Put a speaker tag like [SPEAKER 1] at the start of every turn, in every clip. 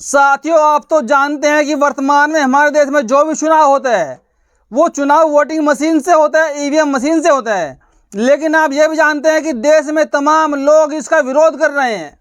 [SPEAKER 1] साथियों, आप तो जानते हैं कि वर्तमान में हमारे देश में जो भी चुनाव होता है वो चुनाव वोटिंग मशीन से होता है, ईवीएम मशीन से होता है। लेकिन आप ये भी जानते हैं कि देश में तमाम लोग इसका विरोध कर रहे हैं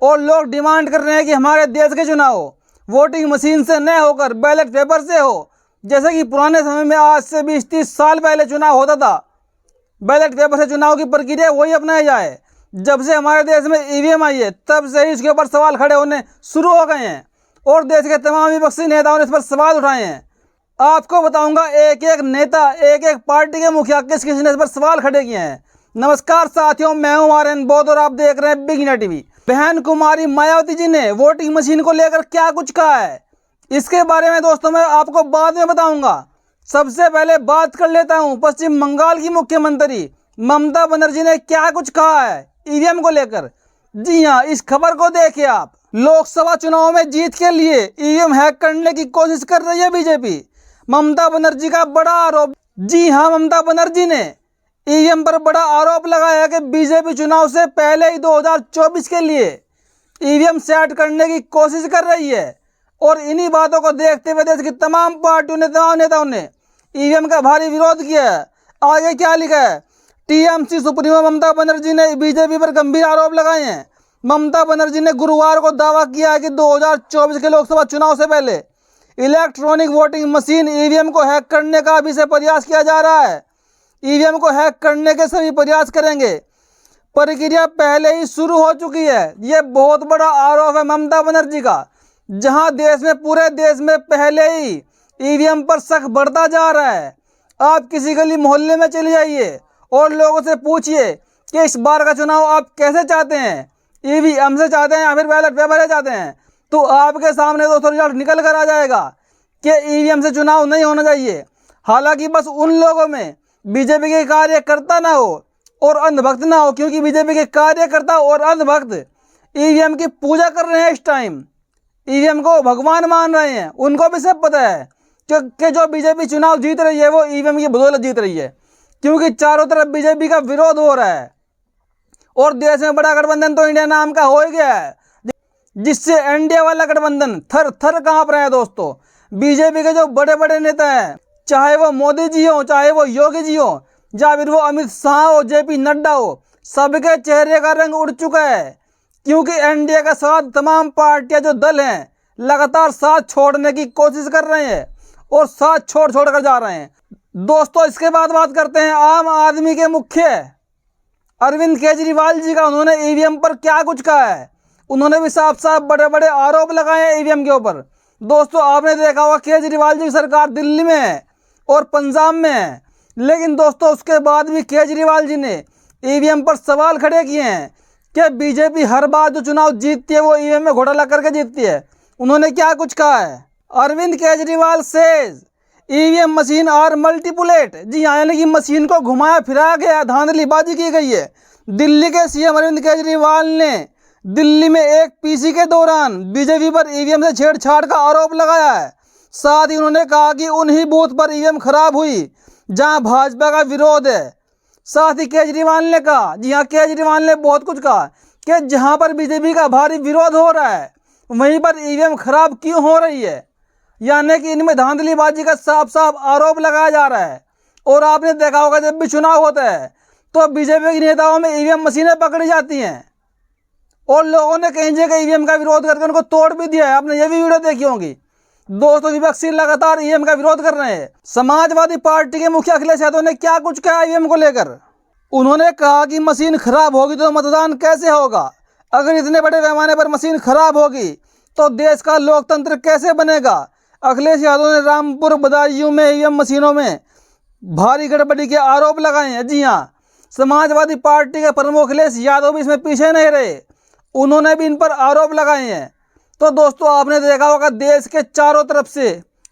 [SPEAKER 1] और लोग डिमांड कर रहे हैं कि हमारे देश के चुनाव वोटिंग मशीन से न होकर बैलेट पेपर से हो। जैसे कि पुराने समय में आज से 20-30 साल पहले चुनाव होता था, बैलेट पेपर से चुनाव की प्रक्रिया वही अपनाई जाए। जब से हमारे देश में ईवीएम आई है तब से ही इसके ऊपर सवाल खड़े होने शुरू हो गए हैं और देश के तमाम विपक्षी नेताओं ने इस पर सवाल उठाए हैं। आपको बताऊंगा एक एक नेता, एक एक पार्टी के मुखिया किस किस ने इस पर सवाल खड़े किए हैं। नमस्कार साथियों, मैं हूं आर्यन बौद्ध और आप देख रहे हैं बिग इंडिया टीवी। बहन कुमारी मायावती जी ने वोटिंग मशीन को लेकर क्या कुछ कहा है, इसके बारे में दोस्तों मैं आपको बाद में बताऊंगा। सबसे पहले बात कर लेता हूं पश्चिम बंगाल की मुख्यमंत्री ममता बनर्जी ने क्या कुछ कहा है ईवीएम को लेकर। जी हां, इस खबर को देखिए आप। लोकसभा चुनाव में जीत के लिए ईवीएम हैक करने की कोशिश कर रही है बीजेपी, ममता बनर्जी का बड़ा आरोप। जी हां, ममता बनर्जी ने ईवीएम पर बड़ा आरोप लगाया कि बीजेपी चुनाव से पहले ही 2024 के लिए ईवीएम सेट करने की कोशिश कर रही है। और इन्हीं बातों को देखते हुए देश की तमाम पार्टियों नेताओं ने ईवीएम का भारी विरोध किया है। आगे क्या लिखा है, टीएमसी सुप्रीमो ममता बनर्जी ने बीजेपी पर गंभीर आरोप लगाए हैं। ममता बनर्जी ने गुरुवार को दावा किया है कि 2024 के लोकसभा चुनाव से पहले इलेक्ट्रॉनिक वोटिंग मशीन ईवीएम को हैक करने का अभी से प्रयास किया जा रहा है। ईवीएम को हैक करने के सभी प्रयास करेंगे, प्रक्रिया पहले ही शुरू हो चुकी है। ये बहुत बड़ा आरोप है ममता बनर्जी का, जहां देश में पूरे देश में पहले ही ईवीएम पर शक बढ़ता जा रहा है। आप किसी गली मोहल्ले में चले जाइए और लोगों से पूछिए कि इस बार का चुनाव आप कैसे चाहते हैं, ईवीएम से चाहते हैं या फिर बैलेट पेपर से चाहते हैं, तो आपके सामने दोस्तों रिजल्ट निकल कर आ जाएगा कि ईवीएम से चुनाव नहीं होना चाहिए। हालांकि बस उन लोगों में बीजेपी के कार्यकर्ता ना हो और अंधभक्त ना हो, क्योंकि बीजेपी के कार्यकर्ता और अंधभक्त ईवीएम की पूजा कर रहे हैं। इस टाइम ईवीएम को भगवान मान रहे हैं। उनको भी सब पता है कि जो बीजेपी चुनाव जीत रही है वो ईवीएम की बदौलत जीत रही है, क्योंकि चारों तरफ बीजेपी का विरोध हो रहा है और देश में बड़ा गठबंधन तो इंडिया नाम का हो ही गया है, जिससे एनडीए वाला गठबंधन थर थर कांप रहा है। दोस्तों, बीजेपी के जो बड़े बड़े नेता हैं, चाहे वो मोदी जी हो, चाहे वो योगी जी हो, या फिर वो अमित शाह हो, जेपी नड्डा हो, सबके चेहरे का रंग उड़ चुका है, क्योंकि एनडीए का साथ तमाम पार्टियां जो दल हैं लगातार साथ छोड़ने की कोशिश कर रहे हैं और साथ छोड़ कर जा रहे हैं। दोस्तों, इसके बाद बात करते हैं आम आदमी के मुखिया अरविंद केजरीवाल जी का। उन्होंने ईवीएम पर क्या कुछ कहा है, उन्होंने भी साफ साफ बड़े बड़े आरोप लगाए हैं ईवीएम के ऊपर। दोस्तों, आपने देखा होगा केजरीवाल जी की सरकार दिल्ली में है और पंजाब में है, लेकिन दोस्तों उसके बाद भी केजरीवाल जी ने ईवीएम पर सवाल खड़े किए हैं कि बीजेपी हर बार जो चुनाव जीतती है वो ईवीएम में घोटाला करके जीतती है। उन्होंने क्या कुछ कहा है, Arvind Kejriwal says EVM machine और मल्टीपुलेट। जी हाँ, यानी कि मशीन को घुमाया फिराया गया, धांधलीबाजी की गई है। दिल्ली के सीएम अरविंद केजरीवाल ने दिल्ली में एक पीसी के दौरान बीजेपी पर ईवीएम से छेड़छाड़ का आरोप लगाया है। साथ ही उन्होंने कहा कि उन्हीं बूथ पर ईवीएम खराब हुई जहां भाजपा का विरोध है। साथ ही केजरीवाल ने कहा, जी हाँ, केजरीवाल ने बहुत कुछ कहा कि जहां पर बीजेपी का भारी विरोध हो रहा है वहीं पर ईवीएम खराब क्यों हो रही है, यानी कि इनमें धांधलीबाजी का साफ साफ आरोप लगाया जा रहा है। और आपने देखा होगा जब भी चुनाव होता है तो बीजेपी के नेताओं में ईवीएम मशीनें पकड़ी जाती हैं और लोगों ने कहीं जगह ईवीएम का विरोध करके उनको तोड़ भी दिया है। आपने ये भी वीडियो देखी होगी। दोस्तों, विपक्षी लगातार ईवीएम का विरोध कर रहे हैं। समाजवादी पार्टी के मुखिया अखिलेश यादव ने क्या कुछ कहा ईवीएम को लेकर। उन्होंने कहा कि मशीन खराब होगी तो मतदान कैसे होगा, अगर इतने बड़े पैमाने पर मशीन खराब होगी तो देश का लोकतंत्र कैसे बनेगा। अखिलेश यादव ने रामपुर बदायूं में ईवीएम मशीनों में भारी गड़बड़ी के आरोप लगाए हैं। जी हाँ, समाजवादी पार्टी के प्रमुख अखिलेश यादव भी इसमें पीछे नहीं रहे, उन्होंने भी इन पर आरोप लगाए हैं। तो दोस्तों, आपने देखा होगा देश के चारों तरफ से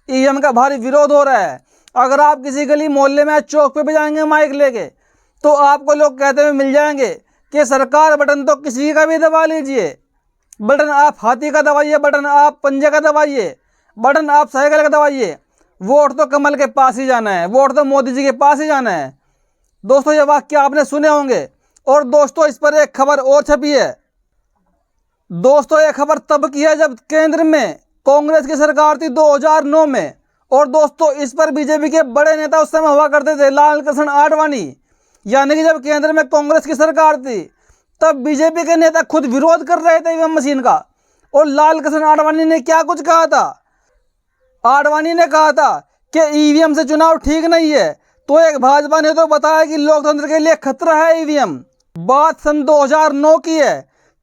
[SPEAKER 1] ईवीएम का भारी विरोध हो रहा है। अगर आप किसी गली मोहल्ले में चौक पे भी जाएंगे माइक लेके तो आपको लोग कहते हुए मिल जाएंगे कि सरकार बटन तो किसी का भी दबा लीजिए, बटन आप हाथी का दबाइए, बटन आप पंजे का दबाइए, बटन आप साइकिल का दबाइए, वोट तो कमल के पास ही जाना है, वोट तो मोदी जी के पास ही जाना है। दोस्तों, ये वाक्य आपने सुने होंगे। और दोस्तों, इस पर एक खबर और छपी है। दोस्तों ये खबर तब की है जब केंद्र में कांग्रेस की सरकार थी 2009 में। और दोस्तों इस पर बीजेपी के बड़े नेता उस समय हुआ करते थे लाल कृष्ण आडवाणी। यानी कि जब केंद्र में कांग्रेस की सरकार थी तब बीजेपी के नेता खुद विरोध कर रहे थे ईवीएम मशीन का। और लाल कृष्ण आडवाणी ने क्या कुछ कहा था? आडवाणी ने कहा था कि ईवीएम से चुनाव ठीक नहीं है। तो एक भाजपा ने तो बताया कि लोकतंत्र के लिए खतरा है ईवीएम। बात सन 2009 की है,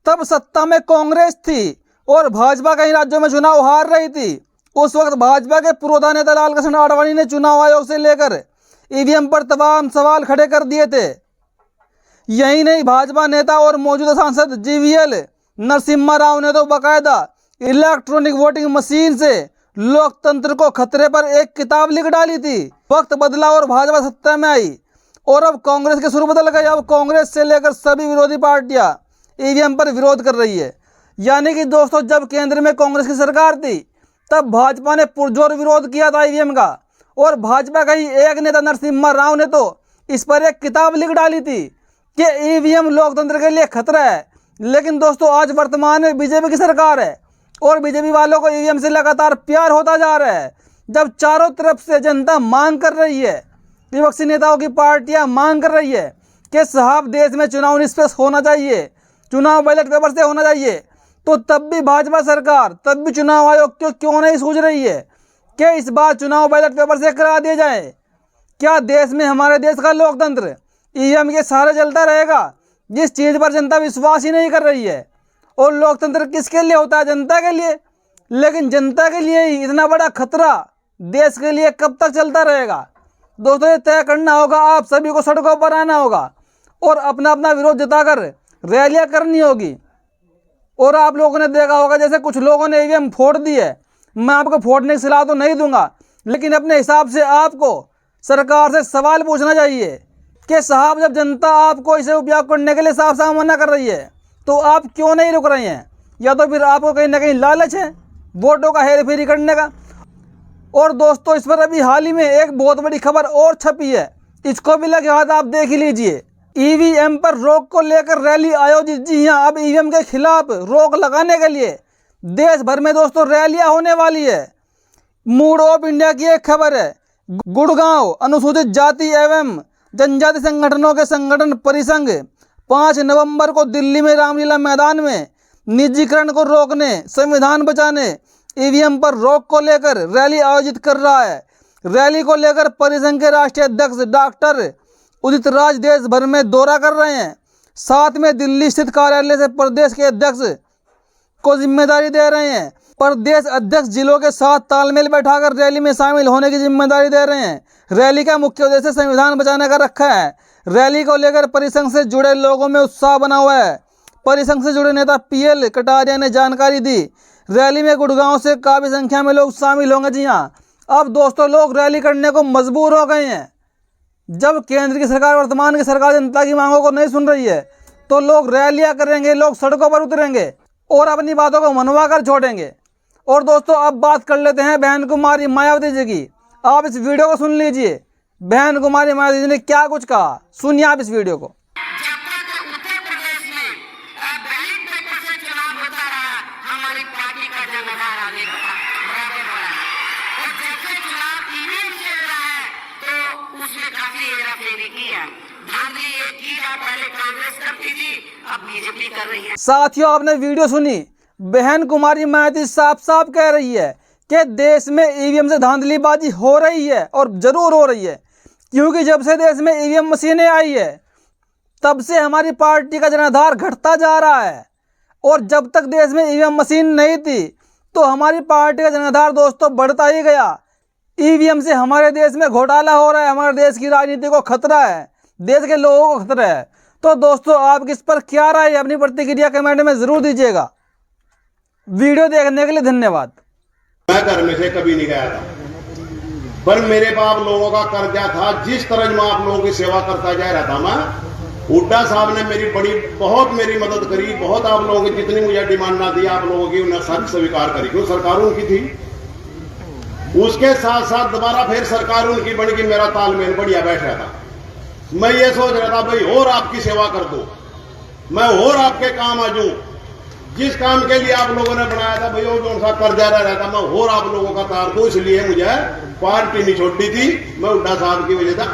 [SPEAKER 1] तब सत्ता में कांग्रेस थी और भाजपा कई राज्यों में चुनाव हार रही थी। उस वक्त भाजपा के पुरोधा नेता लाल कृष्ण आडवाणी ने चुनाव आयोग से लेकर ईवीएम पर तमाम सवाल खड़े कर दिए थे। यही नहीं, भाजपा नेता और मौजूदा सांसद जीवीएल नरसिम्हा राव ने तो बाकायदा इलेक्ट्रॉनिक वोटिंग मशीन से लोकतंत्र को खतरे पर एक किताब लिख डाली थी। वक्त बदला और भाजपा सत्ता में आई और अब कांग्रेस के सुर बदल गए। अब कांग्रेस से लेकर सभी विरोधी पार्टियां ईवीएम पर विरोध कर रही है। यानी कि दोस्तों जब केंद्र में कांग्रेस की सरकार थी तब भाजपा ने पुरजोर विरोध किया था ईवीएम का। और भाजपा का ही एक नेता नरसिम्हा राव ने तो इस पर एक किताब लिख डाली थी कि ईवीएम लोकतंत्र के लिए खतरा है। लेकिन दोस्तों आज वर्तमान में बीजेपी की सरकार है और बीजेपी वालों को ईवीएम से लगातार प्यार होता जा रहा है। जब चारों तरफ से जनता मांग कर रही है, विपक्षी नेताओं की पार्टियां मांग कर रही है कि साहब देश में चुनाव निष्पक्ष होना चाहिए, चुनाव बैलेट पेपर से होना चाहिए, तो तब भी भाजपा सरकार, तब भी चुनाव आयोग क्यों नहीं सूझ रही है कि इस बार चुनाव बैलेट पेपर से करा दिए जाए। क्या देश में, हमारे देश का लोकतंत्र ईवीएम के सहारे चलता रहेगा जिस चीज़ पर जनता विश्वास ही नहीं कर रही है? और लोकतंत्र किसके लिए होता है? जनता के लिए। लेकिन जनता के लिए ही इतना बड़ा खतरा देश के लिए कब तक चलता रहेगा? दोस्तों ये तय करना होगा, आप सभी को सड़कों पर आना होगा और अपना अपना विरोध जताकर रैलियां करनी होगी। और आप लोगों ने देखा होगा जैसे कुछ लोगों ने ईवीएम फोड़ दी है। मैं आपको फोड़ने की सलाह तो नहीं दूंगा, लेकिन अपने हिसाब से आपको सरकार से सवाल पूछना चाहिए कि साहब जब जनता आपको इसे उपयोग करने के लिए साफ साफ मना कर रही है तो आप क्यों नहीं रुक रहे हैं? या तो फिर आपको कहीं ना कहीं लालच है वोटों का हेर फेरी करने का। और दोस्तों इस पर अभी हाल ही में एक बहुत बड़ी खबर और छपी है, इसको भी लगे हाथ आप देख ही लीजिए। ईवीएम पर रोक को लेकर रैली आयोजित। जी हाँ, अब ईवीएम के खिलाफ रोक लगाने के लिए देश भर में दोस्तों रैलियां होने वाली है। मूड ऑफ इंडिया की एक खबर है, गुड़गांव अनुसूचित जाति एवं जनजाति संगठनों के संगठन परिसंघ 5 नवंबर को दिल्ली में रामलीला मैदान में निजीकरण को रोकने, संविधान बचाने, ईवीएम पर रोक को लेकर रैली आयोजित कर रहा है। रैली को लेकर परिसंघ के राष्ट्रीय अध्यक्ष डॉक्टर उदित राज देश भर में दौरा कर रहे हैं। साथ में दिल्ली स्थित कार्यालय से प्रदेश के अध्यक्ष को जिम्मेदारी दे रहे हैं। प्रदेश अध्यक्ष जिलों के साथ तालमेल बैठाकर रैली में शामिल होने की जिम्मेदारी दे रहे हैं। रैली का मुख्य उद्देश्य संविधान बचाने का रखा है। रैली को लेकर परिसंघ से जुड़े लोगों में उत्साह बना हुआ है। परिसंघ से जुड़े नेता पीएल कटारिया ने जानकारी दी। रैली में गुड़गांव से काफी संख्या में लोग शामिल होंगे। जी हाँ, अब दोस्तों लोग रैली करने को मजबूर हो गए हैं। जब केंद्र की सरकार, वर्तमान की सरकार जनता की मांगों को नहीं सुन रही है तो लोग रैलियां करेंगे, लोग सड़कों पर उतरेंगे और अपनी बातों को मनवा कर छोड़ेंगे। और दोस्तों अब बात कर लेते हैं बहन कुमारी मायावती जी की। आप इस वीडियो को सुन लीजिए, बहन कुमारी मायावती जी ने क्या कुछ कहा, सुनिए आप इस वीडियो को। साथियों आपने वीडियो सुनी, बहन कुमारी मायावती साफ साफ कह रही है कि देश में ईवीएम से धांधलीबाजी हो रही है और जरूर हो रही है, क्योंकि जब से देश में ईवीएम मशीनें आई है तब से हमारी पार्टी का जनाधार घटता जा रहा है। और जब तक देश में ईवीएम मशीन नहीं थी तो हमारी पार्टी का जनाधार दोस्तों बढ़ता ही गया। ईवीएम से हमारे देश में घोटाला हो रहा है, हमारे देश की राजनीति को खतरा है, देश के लोगों को खतरा है। तो दोस्तों आप इस पर क्या राय है, अपनी प्रतिक्रिया कमेंट में जरूर दीजिएगा। वीडियो देखने के लिए धन्यवाद।
[SPEAKER 2] मैं घर में से कभी नहीं गया था, पर मेरे बाप लोगों का कर्जा था। जिस तरह मैं आप लोगों की सेवा करता जा रहा था, मैं हुड्डा साहब ने बहुत मेरी मदद करी, बहुत आप लोगों की जितनी मुझे डिमांड ना दी आप लोगों की उन्हें सब स्वीकार करी, क्यों सरकार उनकी थी। उसके साथ साथ दोबारा फिर सरकार उनकी बन गई, मेरा तालमेल बढ़िया बैठ रहा था। मैं ये सोच रहा था भाई और आपकी सेवा कर दो, मैं और आपके काम आ जाऊं, जिस काम के लिए आप लोगों ने बनाया था भैया जो सा कर्जा रहा था मैं और आप लोगों का तार दो, इसलिए मुझे पार्टी नहीं छोड़ी थी। मैं हुड्डा साहब की वजह से